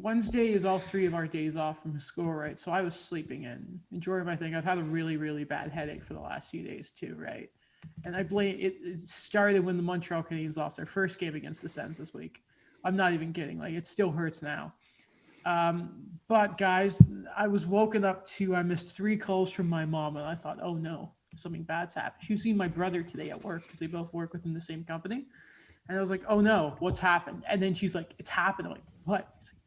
Wednesday is all three of our days off from school, right? So I was sleeping in, enjoying my thing. I've had a really, really bad headache for the last few days too, right? And I blame it. It started when the Montreal Canadiens lost their first game against the Sens this week. I'm not even kidding. Like it still hurts now. But guys, I was woken up to I missed 3 calls from my mom, and I thought, oh no, something bad's happened. She was seeing my brother today at work because they both work within the same company. And I was like, oh no, what's happened? And then she's like, it's happened. I'm like, what? She's like,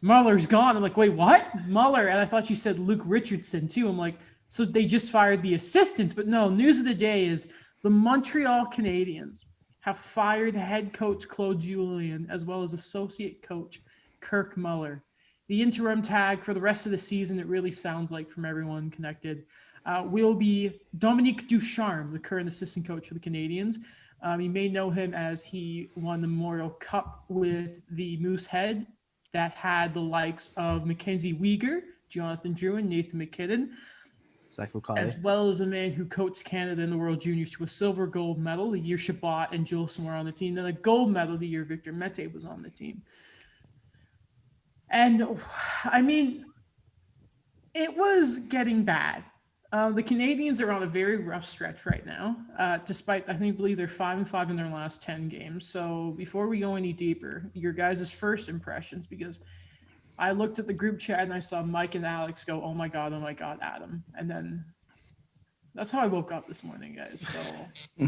Muller's gone. I'm like, wait, what? Muller. And I thought she said Luke Richardson too. I'm like, so they just fired the assistants. But no, news of the day is the Montreal Canadiens have fired head coach Claude Julien as well as associate coach Kirk Muller. The interim tag for the rest of the season, it really sounds like from everyone connected, will be Dominique Ducharme, the current assistant coach for the Canadiens. You may know him as he won the Memorial Cup with the Moosehead that had the likes of Mackenzie Weegar, Jonathan Drouin, Nathan McKinnon, as well as the man who coached Canada in the World Juniors to a silver gold medal the year Shabbat and Jolson were on the team, then a gold medal the year Victor Mete was on the team. And, I mean, it was getting bad. The Canadiens are on a very rough stretch right now, despite, I believe they're 5-5 in their last 10 games. So before we go any deeper, your guys' first impressions, because I looked at the group chat and I saw Mike and Alex go, oh my God, Adam. And then that's how I woke up this morning, guys. So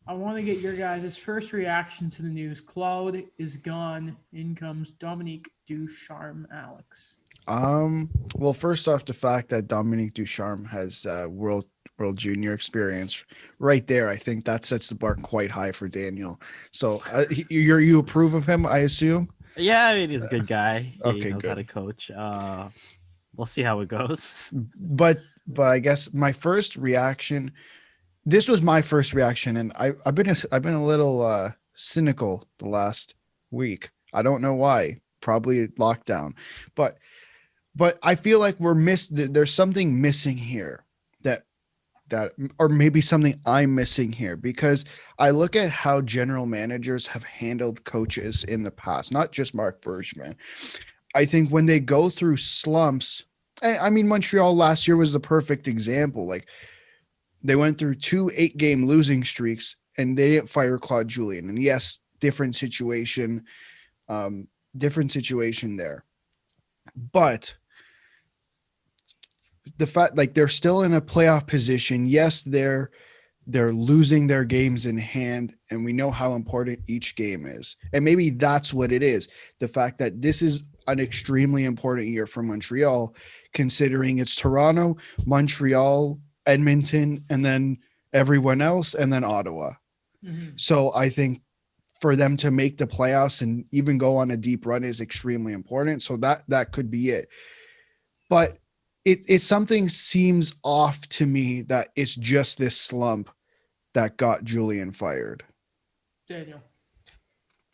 I want to get your guys' first reaction to the news. Claude is gone. In comes Dominique Ducharme, Alex. Well, first off, the fact that Dominique Ducharme has world junior experience right there, I think that sets the bar quite high for Daniel. So you approve of him, I assume? Yeah, I mean, he's a good guy. Okay, he knows good. how to coach. We'll see how it goes. But I guess my first reaction, this was my first reaction, and I've been a little cynical the last week. I don't know why. Probably lockdown, but I feel like there's something missing here that or maybe something I'm missing here, because I look at how general managers have handled coaches in the past, not just Marc Bergevin. I think when they go through slumps, I mean, Montreal last year was the perfect example. Like, they went through 2 8-game losing streaks and they didn't fire Claude Julien. And yes, different situation there. But the fact, like, they're still in a playoff position. Yes, they're losing their games in hand, and we know how important each game is. And maybe that's what it is. The fact that this is an extremely important year for Montreal, considering it's Toronto, Montreal, Edmonton, and then everyone else, and then Ottawa. Mm-hmm. So I think for them to make the playoffs and even go on a deep run is extremely important. So that could be it. But it something seems off to me that it's just this slump that got Julien fired. Daniel.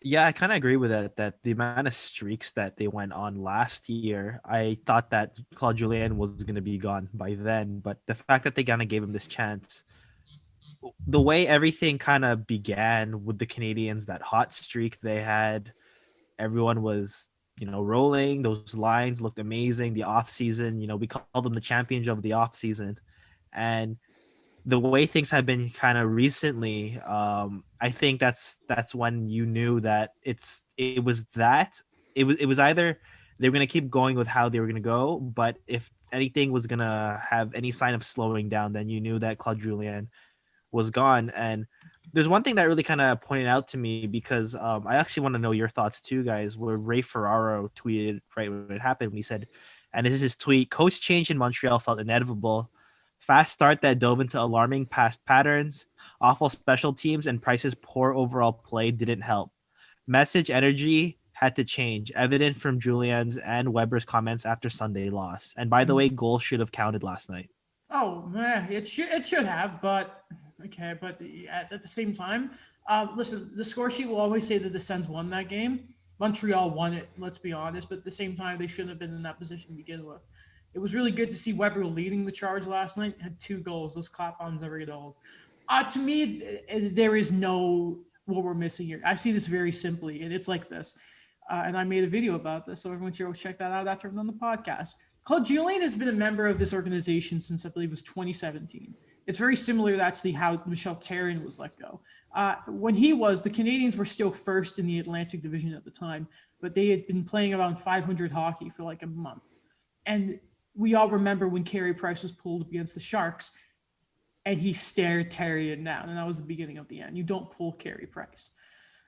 Yeah, I kind of agree with that the amount of streaks that they went on last year, I thought that Claude Julien was going to be gone by then. But the fact that they kind of gave him this chance, the way everything kind of began with the Canadiens, that hot streak they had, everyone was, rolling. Those lines looked amazing. The offseason, we called them the champions of the offseason. And the way things have been kind of recently, I think that's when you knew that it was either they were going to keep going with how they were going to go, but if anything was going to have any sign of slowing down, then you knew that Claude Julien was gone. And there's one thing that really kind of pointed out to me, because I actually want to know your thoughts too, guys, where Ray Ferraro tweeted right when it happened. When he said, and this is his tweet, "Coach change in Montreal felt inevitable. Fast start that dove into alarming past patterns. Awful special teams and Price's poor overall play didn't help. Message energy had to change, evident from Julien's and Weber's comments after Sunday loss. And by the way, goals should have counted last night." Oh, man, it should have, but okay. But at the same time, listen, the score sheet will always say that the Sens won that game. Montreal won it, let's be honest, but at the same time, they shouldn't have been in that position to begin with. It was really good to see Weber leading the charge last night. Had 2 goals. Those clap-ons never get old. To me, there is no what we're missing here. I see this very simply, and it's like this. And I made a video about this, so everyone should go check that out after I'm on the podcast. Claude Julien has been a member of this organization since I believe it was 2017. It's very similar to actually how Michel Therrien was let go. When he was, the Canadiens were still first in the Atlantic Division at the time, but they had been playing around 500 hockey for like a month. And we all remember when Carey Price was pulled against the Sharks and he stared Therrien down, and that was the beginning of the end. You don't pull Carey Price.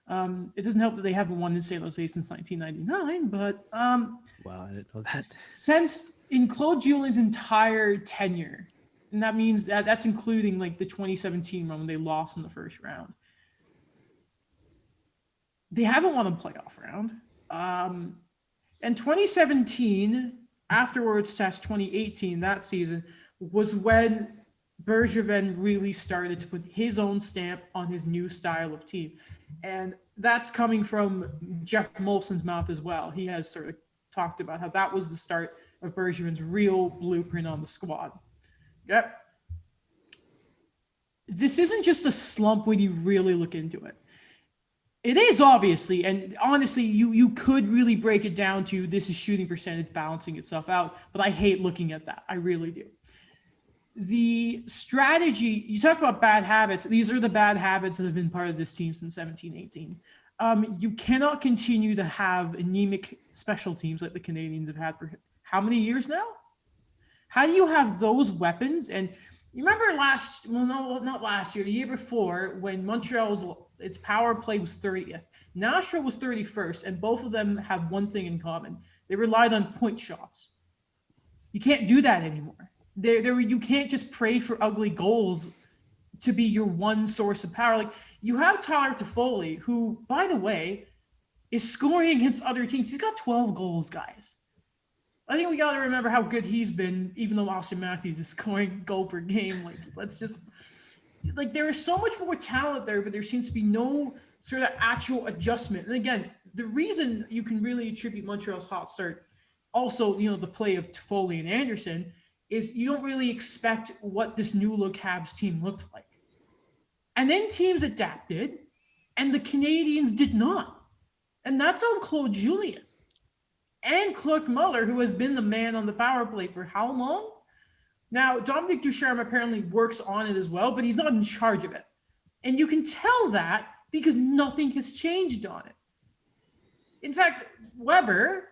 It doesn't help that they haven't won in San Jose since 1999, but Wow, I didn't know that. since in Claude Julien's entire tenure, and that means that's including like the 2017 run when they lost in the first round, they haven't won a playoff round. And 2017, afterwards, that's 2018, that season, was when Bergevin really started to put his own stamp on his new style of team. And that's coming from Jeff Molson's mouth as well. He has sort of talked about how that was the start of Bergevin's real blueprint on the squad. Yep. This isn't just a slump when you really look into it. It is obviously, and honestly, you could really break it down to this is shooting percentage balancing itself out, but I hate looking at that. I really do. The strategy, you talk about bad habits. These are the bad habits that have been part of this team since 17-18. You cannot continue to have anemic special teams like the Canadiens have had for how many years now? How do you have those weapons? And you remember not last year, the year before, when Montreal's its power play was 30th. Nashville was 31st, and both of them have one thing in common. They relied on point shots. You can't do that anymore. You can't just pray for ugly goals to be your one source of power. Like, you have Tyler Toffoli, who, by the way, is scoring against other teams. He's got 12 goals, guys. I think we got to remember how good he's been, even though Austin Matthews is scoring goal per game. Like, let's just... Like, there is so much more talent there, but there seems to be no sort of actual adjustment. And again, the reason you can really attribute Montreal's hot start, also, the play of Toffoli and Anderson, is you don't really expect what this new look Habs team looked like. And then teams adapted, and the Canadiens did not. And that's on Claude Julien and Clark Muller, who has been the man on the power play for how long? Now, Dominic Ducharme apparently works on it as well, but he's not in charge of it. And you can tell that because nothing has changed on it. In fact, Weber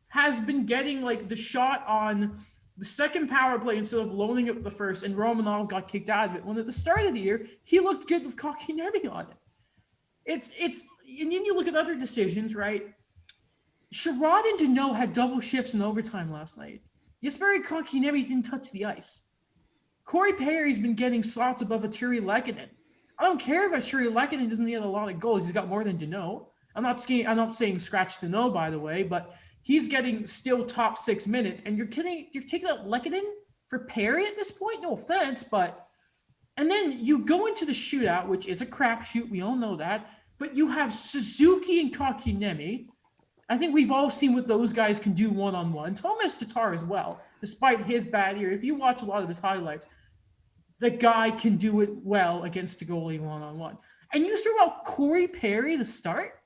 has been getting like the shot on the second power play instead of loaning it with the first, and Romanov got kicked out of it. When at the start of the year, he looked good with Kotkaniemi on it. It's and then you look at other decisions, right? Sherrod and Deneau had double shifts in overtime last night. Jesperi Kotkaniemi didn't touch the ice. Corey Perry's been getting slots above Artturi Lehkonen. I don't care if Artturi Lehkonen doesn't get a lot of goals. He's got more than Deneau. I'm not saying scratch Deneau, by the way, but he's getting still top 6 minutes. And you're taking out Lehkonen for Perry at this point? No offense, but... And then you go into the shootout, which is a crapshoot. We all know that. But you have Suzuki and Kotkaniemi. I think we've all seen what those guys can do one-on-one. Thomas Tatar as well, despite his bad year. If you watch a lot of his highlights, the guy can do it well against the goalie one-on-one. And you throw out Corey Perry to start?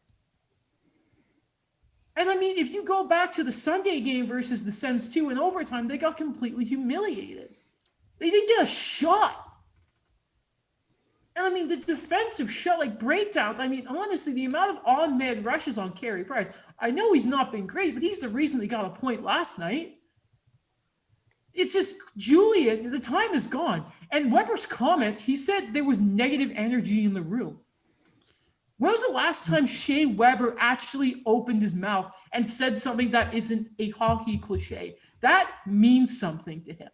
And I mean, if you go back to the Sunday game versus the Sens 2 in overtime, they got completely humiliated. They didn't get a shot. And I mean, the defensive shot, like breakdowns. I mean, honestly, the amount of on-man rushes on Carey Price. I know he's not been great, but he's the reason they got a point last night. It's just Julien, the time is gone. And Weber's comments, he said there was negative energy in the room. When was the last time Shea Weber actually opened his mouth and said something that isn't a hockey cliche? That means something to him.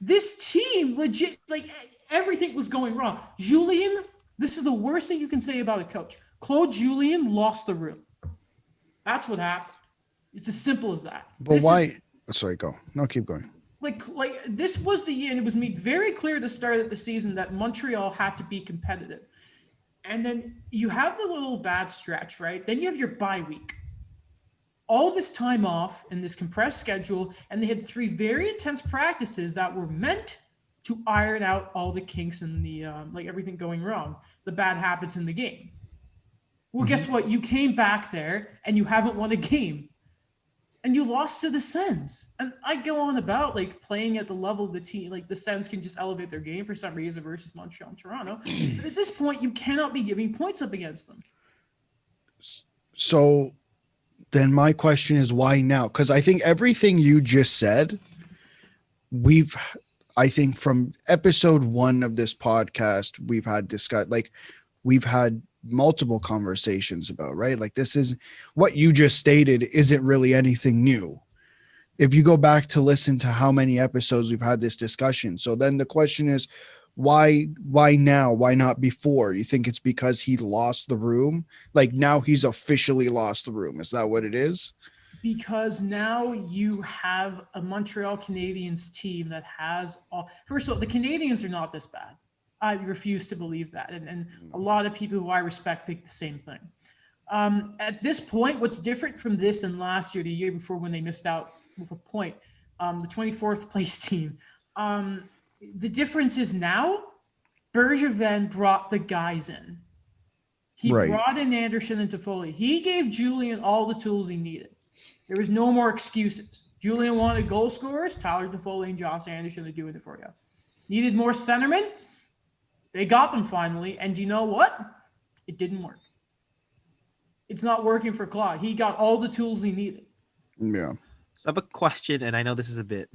This team legit, like, everything was going wrong. Julien, this is the worst thing you can say about a coach. Claude Julien lost the room. That's what happened. It's as simple as that. But why? Sorry, go. No, keep going. Like this was the year, and it was made very clear at the start of the season that Montreal had to be competitive. And then you have the little bad stretch, right? Then you have your bye week. All this time off and this compressed schedule, and they had 3 very intense practices that were meant to iron out all the kinks and the like everything going wrong, the bad habits in the game. Well, guess what? You came back there and you haven't won a game. And you lost to the Sens. And I go on about like playing at the level of the team, like the Sens can just elevate their game for some reason versus Montreal and Toronto. But at this point, you cannot be giving points up against them. So then my question is why now? Because I think everything you just said, I think from episode 1 of this podcast, we've had multiple conversations about, right? Like this is what you just stated isn't really anything new. If you go back to listen to how many episodes we've had this discussion. So then the question is, why now? Why not before? You think it's because he lost the room? Like now he's officially lost the room. Is that what it is? Because now you have a Montreal Canadiens team that has all. First of all, the Canadiens are not this bad. I refuse to believe that. And a lot of people who I respect think the same thing. At this point, what's different from this and last year, the year before when they missed out with a point, the 24th place team, the difference is now Bergevin brought the guys in. He brought in Anderson and Toffoli. He gave Julien all the tools he needed. There was no more excuses. Julien wanted goal scorers, Tyler Toffoli and Josh Anderson are doing it for you. Needed more centermen. They got them finally, and you know what? It didn't work. It's not working for Claude. He got all the tools he needed. Yeah. So I have a question, and I know this is a bit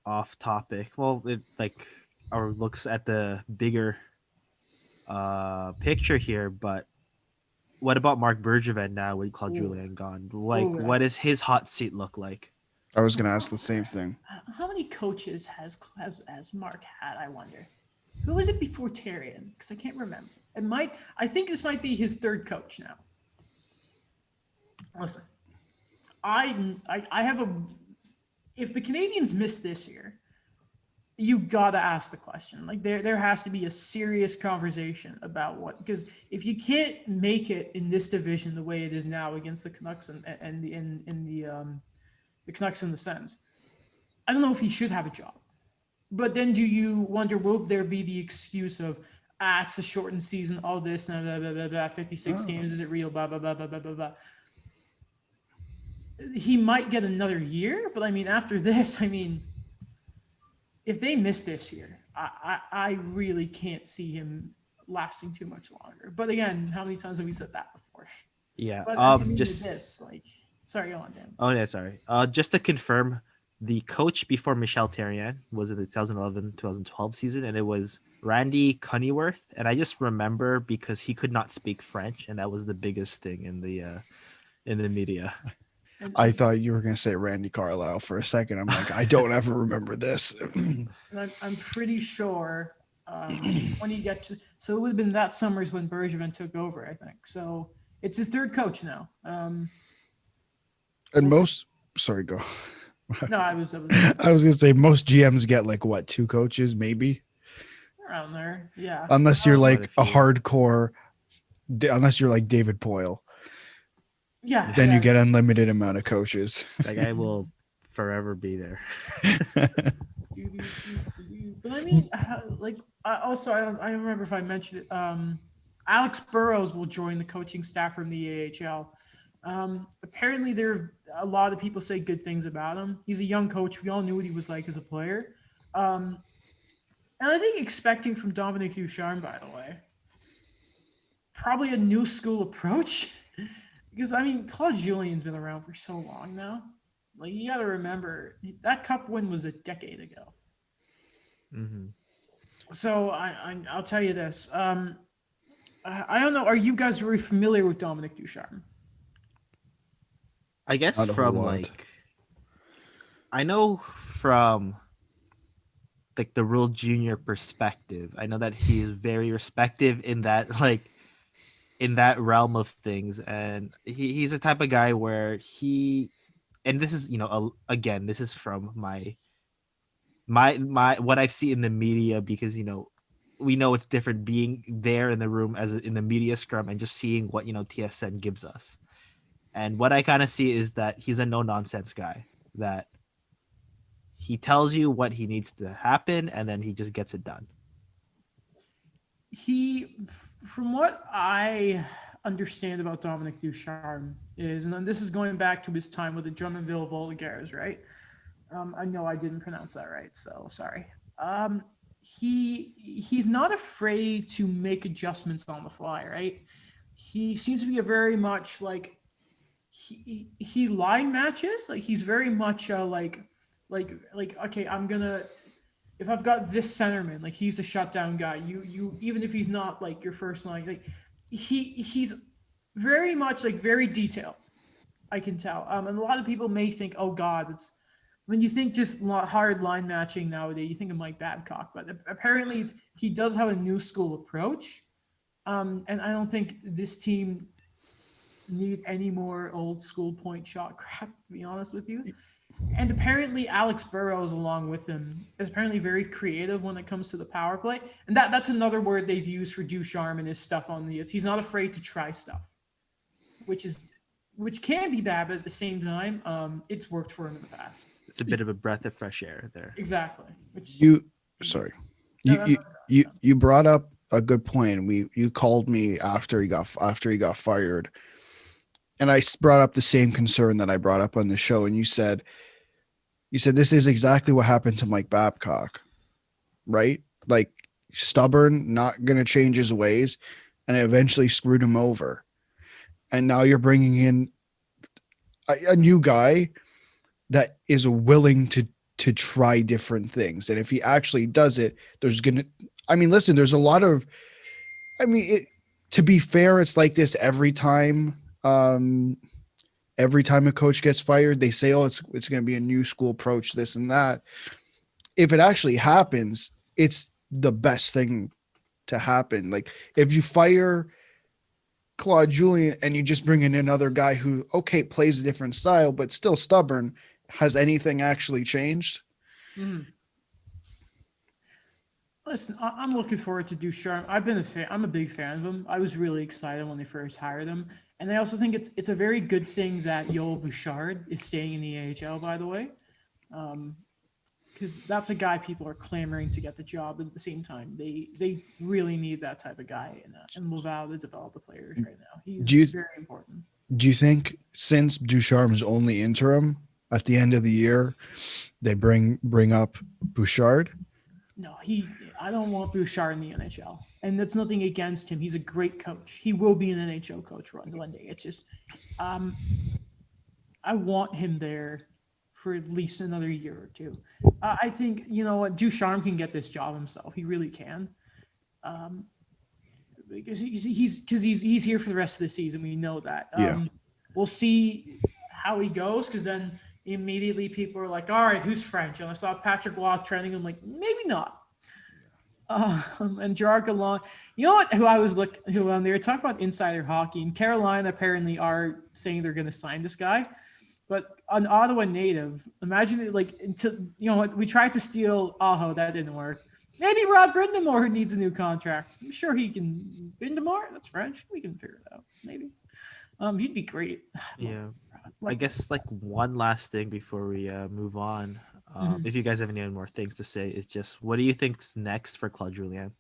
off topic. Well, it or looks at the bigger picture here, but what about Marc Bergevin now with Claude Julien gone? What does his hot seat look like? I was going to ask the same thing. How many coaches has Mark had, I wonder? Who was it before Therrien? Because I can't remember. I think this might be his third coach now. Listen, I have if the Canadiens miss this year, you gotta ask the question. Like there has to be a serious conversation about because if you can't make it in this division the way it is now against the Canucks and the Canucks and the Sens, I don't know if he should have a job. But then do you wonder, will there be the excuse of, it's a shortened season, all this, blah, blah, blah, blah, blah, 56 games, is it real, blah, blah, blah, blah, blah, blah, blah. He might get another year, but I mean, after this, if they miss this year, I really can't see him lasting too much longer. But again, how many times have we said that before? Yeah. But sorry, go on, Dan. Oh yeah, sorry. Just to confirm, the coach before Michel Therrien was in the 2011-2012 season, and it was Randy Cunnyworth. And I just remember because he could not speak French, and that was the biggest thing in the media. I thought you were going to say Randy Carlisle for a second. I'm like, I don't ever remember this. And I'm pretty sure when you get to, so it would have been that summer's when Bergevin took over, I think. So it's his third coach now. Sorry, go. No, I was I was gonna say most GMs get like what, 2 coaches maybe around there, yeah. Unless you're like a hardcore, unless you're like David Poyle, yeah. Then you get unlimited amount of coaches. That guy will forever be there. But I mean, also I don't remember if I mentioned it. Alex Burrows will join the coaching staff from the AHL. Apparently there are a lot of people say good things about him. He's a young coach. We all knew what he was like as a player. And I think expecting from Dominic Ducharme, by the way, probably a new school approach. Because, Claude Julien's been around for so long now. Like, you got to remember, that cup win was a decade ago. Mm-hmm. So I'll tell you this. I don't know. Are you guys very familiar with Dominic Ducharme? I guess from I know from the real junior perspective. I know that he is very respected in that in that realm of things, and he's the type of guy where and this is again, this is from my what I see in the media, because we know it's different being there in the room in the media scrum and just seeing what TSN gives us. And what I kind of see is that he's a no-nonsense guy, that he tells you what he needs to happen, and then he just gets it done. From what I understand about Dominic Ducharme is, and then this is going back to his time with the Drummondville Vulgaires, right? I know I didn't pronounce that right, so sorry. He's not afraid to make adjustments on the fly, right? He seems to be a very much like he line matches. Like he's very much like okay, I'm gonna if I've got this centerman, like he's the shutdown guy. You even if he's not like your first line, like he's very much like very detailed. I can tell. And a lot of people may think, oh God, it's when you think just hard line matching nowadays, you think of Mike Babcock, but apparently he does have a new school approach. And I don't think this team need any more old school point shot crap, to be honest with you. And apparently Alex Burrows, along with him, is apparently very creative when it comes to the power play. And that's another word they've used for Ducharme and his stuff on the. He's not afraid to try stuff, which can be bad, but at the same time, it's worked for him in the past. It's a bit of a breath of fresh air there. Exactly. You brought up a good point. You called me after he got fired, and I brought up the same concern that I brought up on the show, and you said this is exactly what happened to Mike Babcock, right? Like stubborn, not going to change his ways, and it eventually screwed him over. And now you're bringing in a new guy that is willing to try different things. And if he actually does it, there's a lot of, to be fair, it's like this every time a coach gets fired, they say, oh, it's going to be a new school approach, this and that. If it actually happens, it's the best thing to happen. Like if you fire Claude Julien and you just bring in another guy who, okay, plays a different style, but still stubborn, has anything actually changed? Mm. Listen, I'm looking forward to Ducharme. I'm a big fan of him. I was really excited when they first hired him. And I also think it's a very good thing that Yoel Bouchard is staying in the AHL, by the way. Because that's a guy people are clamoring to get the job. But at the same time, they really need that type of guy in Laval to develop the players right now. He's very important. Do you think since Ducharme is only interim, at the end of the year, they bring up Bouchard? No, I don't want Bouchard in the NHL. And that's nothing against him. He's a great coach. He will be an NHL coach one day. It's just I want him there for at least another year or two. I think, you know what, Ducharme can get this job himself. He really can. Because he's here for the rest of the season. We know that. We'll see how he goes, because then immediately people are like, all right, who's French? And I saw Patrick Waugh trending. I'm like, maybe not. And Gerard Gallant, you know what? They were talking about insider hockey, and Carolina apparently are saying they're going to sign this guy. But an Ottawa native, imagine it we tried to steal Aho, that didn't work. Maybe Rod Brindamore, who needs a new contract. I'm sure he can. Brindamore, that's French. We can figure it out. Maybe. He'd be great. Yeah. I guess like one last thing before we move on. If you guys have any more things to say, is just what do you think's next for Claude Julien?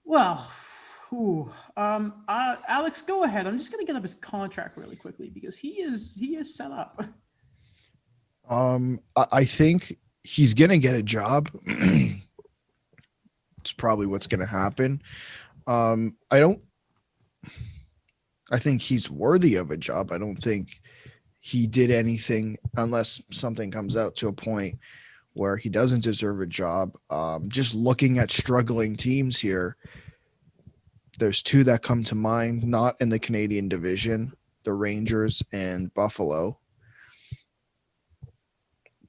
Well, Alex, go ahead. I'm just gonna get up his contract really quickly because he is set up. I think he's gonna get a job. It's probably what's gonna happen. I think he's worthy of a job. I don't think he did anything, unless something comes out to a point where he doesn't deserve a job. Just looking at struggling teams here, there's two that come to mind, not in the Canadian division, the Rangers and Buffalo.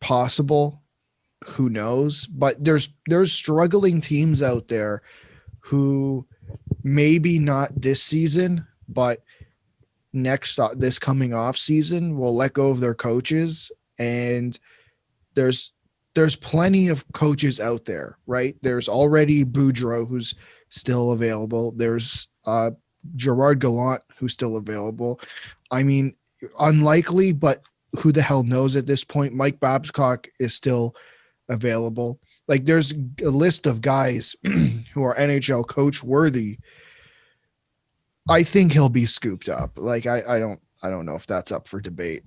Possible, who knows? But there's struggling teams out there who maybe not this season, but this coming off season will let go of their coaches, and there's plenty of coaches out there, right? There's already Boudreau, who's still available. There's Gerard Gallant, who's still available. I mean, unlikely, but who the hell knows at this point? Mike Babcock is still available. Like, there's a list of guys who are NHL coach worthy. I think he'll be scooped up. Like I don't know if that's up for debate.